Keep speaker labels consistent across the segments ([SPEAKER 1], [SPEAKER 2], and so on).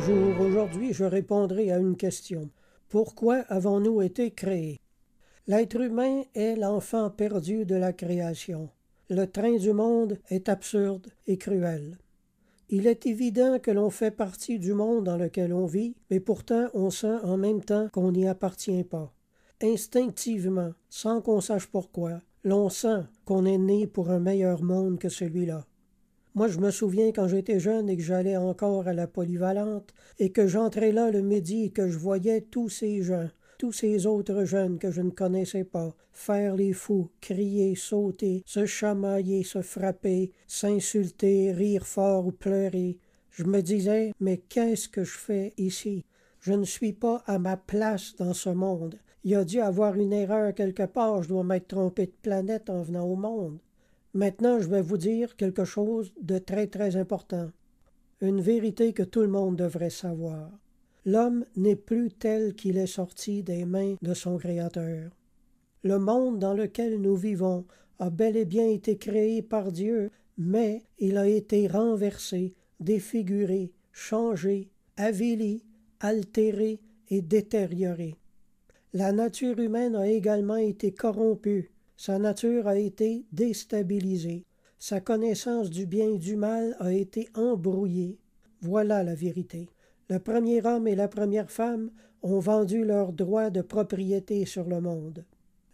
[SPEAKER 1] Bonjour, aujourd'hui je répondrai à une question. Pourquoi avons-nous été créés? L'être humain est l'enfant perdu de la création. Le train du monde est absurde et cruel. Il est évident que l'on fait partie du monde dans lequel on vit, mais pourtant on sent en même temps qu'on n'y appartient pas. Instinctivement, sans qu'on sache pourquoi, l'on sent qu'on est né pour un meilleur monde que celui-là. Moi, je me souviens quand j'étais jeune et que j'allais encore à la polyvalente et que j'entrais là le midi et que je voyais tous ces gens, tous ces autres jeunes que je ne connaissais pas, faire les fous, crier, sauter, se chamailler, se frapper, s'insulter, rire fort ou pleurer. Je me disais, mais qu'est-ce que je fais ici? Je ne suis pas à ma place dans ce monde. Il y a dû avoir une erreur quelque part, je dois m'être trompé de planète en venant au monde. Maintenant, je vais vous dire quelque chose de très très important. Une vérité que tout le monde devrait savoir. L'homme n'est plus tel qu'il est sorti des mains de son Créateur. Le monde dans lequel nous vivons a bel et bien été créé par Dieu, mais il a été renversé, défiguré, changé, avili, altéré et détérioré. La nature humaine a également été corrompue. Sa nature a été déstabilisée. Sa connaissance du bien et du mal a été embrouillée. Voilà la vérité. Le premier homme et la première femme ont vendu leurs droits de propriété sur le monde.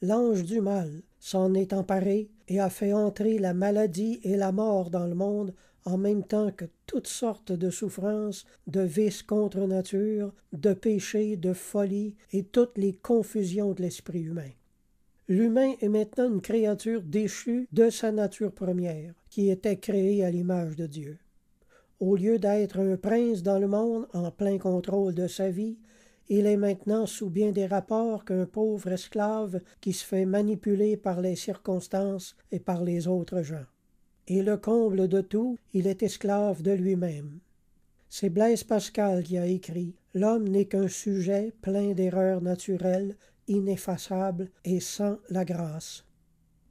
[SPEAKER 1] L'ange du mal s'en est emparé et a fait entrer la maladie et la mort dans le monde en même temps que toutes sortes de souffrances, de vices contre nature, de péchés, de folie et toutes les confusions de l'esprit humain. L'humain est maintenant une créature déchue de sa nature première, qui était créée à l'image de Dieu. Au lieu d'être un prince dans le monde en plein contrôle de sa vie, il est maintenant sous bien des rapports qu'un pauvre esclave qui se fait manipuler par les circonstances et par les autres gens. Et le comble de tout, il est esclave de lui-même. C'est Blaise Pascal qui a écrit « L'homme n'est qu'un sujet plein d'erreurs naturelles, ineffaçable et sans la grâce. »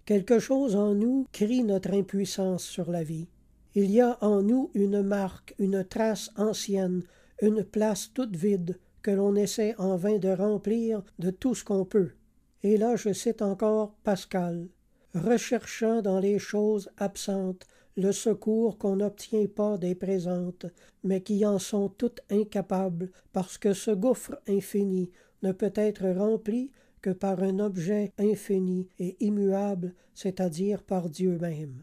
[SPEAKER 1] Quelque chose en nous crie notre impuissance sur la vie. Il y a en nous une marque, une trace ancienne, une place toute vide que l'on essaie en vain de remplir de tout ce qu'on peut. Et là, je cite encore Pascal, « Recherchant dans les choses absentes le secours qu'on n'obtient pas des présentes, mais qui en sont toutes incapables, parce que ce gouffre infini ne peut être rempli que par un objet infini et immuable, c'est-à-dire par Dieu même. »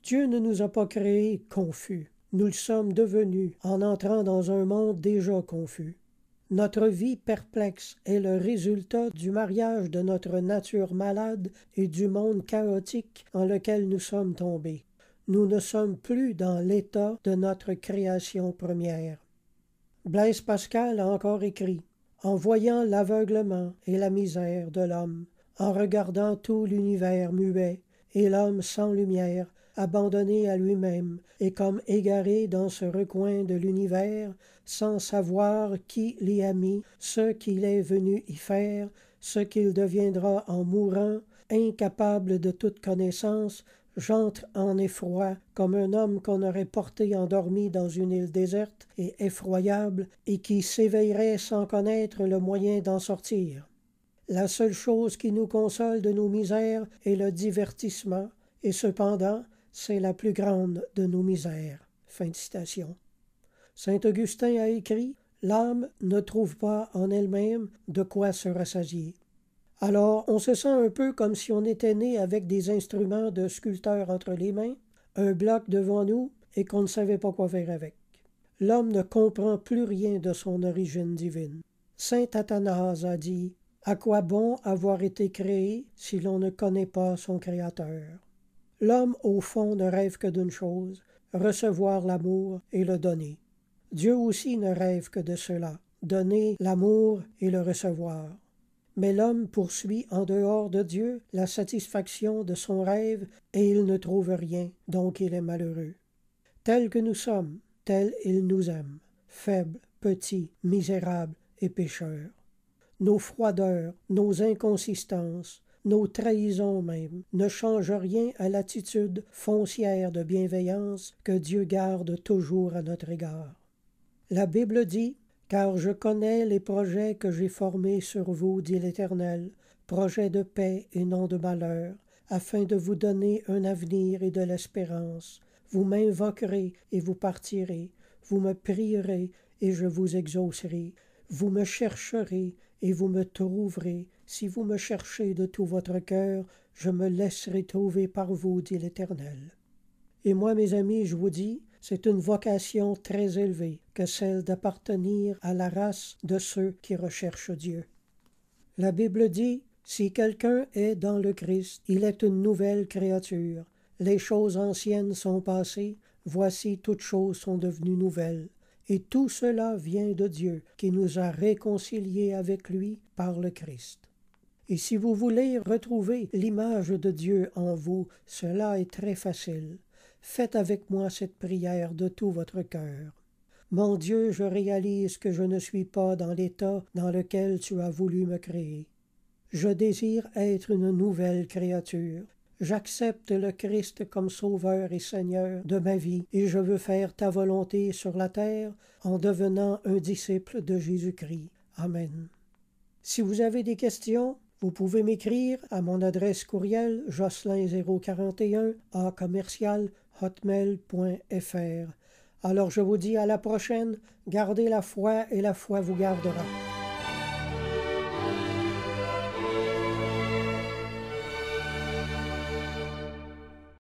[SPEAKER 1] Dieu ne nous a pas créés confus. Nous le sommes devenus en entrant dans un monde déjà confus. Notre vie perplexe est le résultat du mariage de notre nature malade et du monde chaotique dans lequel nous sommes tombés. Nous ne sommes plus dans l'état de notre création première. Blaise Pascal a encore écrit « En voyant l'aveuglement et la misère de l'homme, en regardant tout l'univers muet et l'homme sans lumière, abandonné à lui-même et comme égaré dans ce recoin de l'univers, sans savoir qui l'y a mis, ce qu'il est venu y faire, ce qu'il deviendra en mourant, incapable de toute connaissance, j'entre en effroi comme un homme qu'on aurait porté endormi dans une île déserte et effroyable et qui s'éveillerait sans connaître le moyen d'en sortir. La seule chose qui nous console de nos misères est le divertissement, et cependant, c'est la plus grande de nos misères. » Fin de citation. Saint Augustin a écrit « L'âme ne trouve pas en elle-même de quoi se rassasier. » Alors, on se sent un peu comme si on était né avec des instruments de sculpteur entre les mains, un bloc devant nous, et qu'on ne savait pas quoi faire avec. L'homme ne comprend plus rien de son origine divine. Saint Athanase a dit « À quoi bon avoir été créé si l'on ne connaît pas son Créateur? » L'homme, au fond, ne rêve que d'une chose, recevoir l'amour et le donner. Dieu aussi ne rêve que de cela, donner l'amour et le recevoir. Mais l'homme poursuit en dehors de Dieu la satisfaction de son rêve et il ne trouve rien, donc il est malheureux. Tel que nous sommes, tel il nous aime, faibles, petits, misérables et pécheurs. Nos froideurs, nos inconsistances, nos trahisons même, ne changent rien à l'attitude foncière de bienveillance que Dieu garde toujours à notre égard. La Bible dit « Car je connais les projets que j'ai formés sur vous, dit l'Éternel, projets de paix et non de malheur, afin de vous donner un avenir et de l'espérance. Vous m'invoquerez et vous partirez, vous me prierez et je vous exaucerai. Vous me chercherez et vous me trouverez. Si vous me cherchez de tout votre cœur, je me laisserai trouver par vous, dit l'Éternel. » Et moi, mes amis, je vous dis, c'est une vocation très élevée que celle d'appartenir à la race de ceux qui recherchent Dieu. La Bible dit, si quelqu'un est dans le Christ, il est une nouvelle créature. Les choses anciennes sont passées, voici toutes choses sont devenues nouvelles. Et tout cela vient de Dieu, qui nous a réconciliés avec lui par le Christ. Et si vous voulez retrouver l'image de Dieu en vous, cela est très facile. Faites avec moi cette prière de tout votre cœur. Mon Dieu, je réalise que je ne suis pas dans l'état dans lequel tu as voulu me créer. Je désire être une nouvelle créature. J'accepte le Christ comme Sauveur et Seigneur de ma vie et je veux faire ta volonté sur la terre en devenant un disciple de Jésus-Christ. Amen. Si vous avez des questions, vous pouvez m'écrire à mon adresse courriel jocelyn041@hotmail.fr. Alors je vous dis à la prochaine, gardez la foi et la foi vous gardera.